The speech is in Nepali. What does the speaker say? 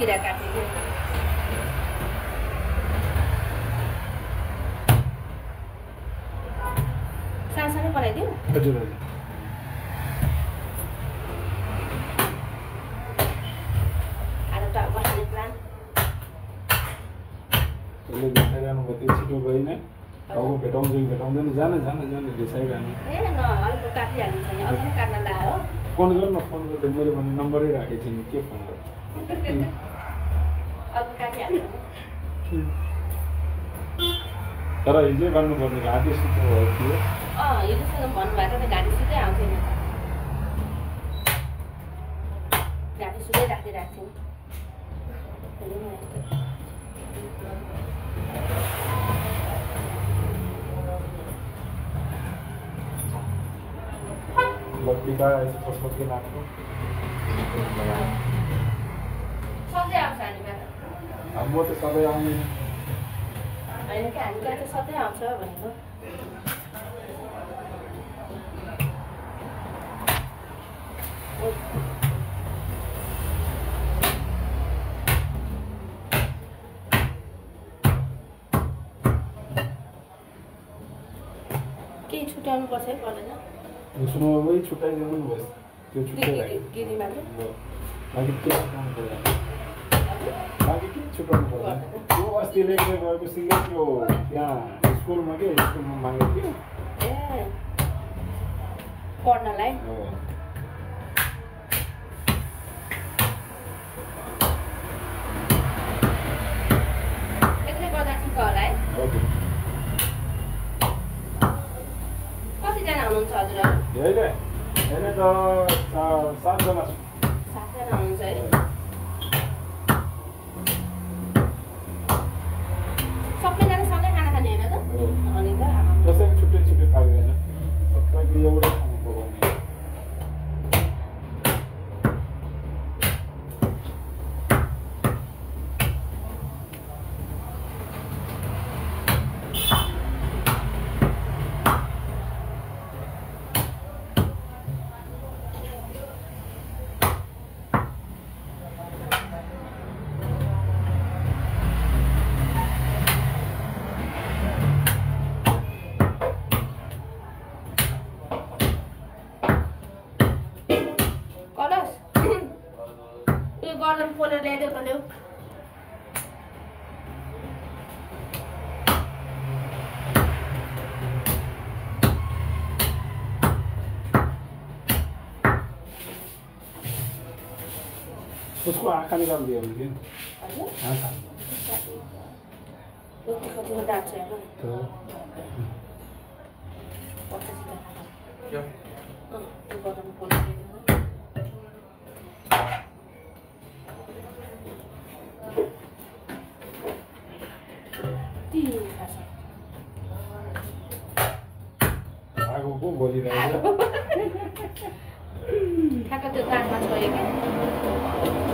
किरा काटेको सानो बनाइदिउँ हजुर हजुर आलु त बस्ने प्लान त्यसले देखाइरहनु भयो त्यो छिटो गइन अब भेटाउँदैन जान देखाइरहनु ए न अलिक काटिहाल्नु छैन अझै काट्न ला हो फोन गर्नु फोन गर्दै मैले भने नम्बरै राखेको थिएँ नि के फोन गर्नु अझै काटिहाल्नु तर हिजो गर्नुपर्ने घाँटी सुत्नु भएको थियो हिजोसँग भन्नुभएको त घाँटी सुत्दै आउँथेन घाँटी सुत्दै राखिदिइरहेको थियौँ लकड़ीका ऐसे पसपत के नाक को सधैँ आउँछ हामी अब म त सधैँ आउने होइन कि हामी कहाँ चाहिँ सधैँ आउँछ भनेको केही छुट्याउनु पर्छ है पर्दैन उसमा वही छुट्याइदिनु नि बस त्यो छुट्याइराख्यो गिरीमा चाहिँ बाँकी के छुट्याउनु पर्दैन बाँकी के छुट्याउनु पर्दैन त्यो अस्ति लेख्दै गएको सिङ्गै त्यो त्यहाँ स्कुलमा मागेको थियो ए पढ्नलाई यसले गर्दा ठिक होला है हजुर कतिजना हुनुहुन्छ हजुरहरू होइन त 7 जना छु 7 जना हुनुहुन्छ है सबैजना सँगै खाना खाने होइन त अनि त कसैले छुट्टै खाँदैन सबैको एउटै खाना पकाउने गर्दन पोलेर ल्याइदेऊ त ल्याऊ उसको आँखा निकालिदियो भने आँखा कतिको दाँत छ हेर्नु गर्दन पोलेर ल्याइदेऊ आगो को बोलिरहेको ठ्याक्क त्यो दाँतमा छोयो क्या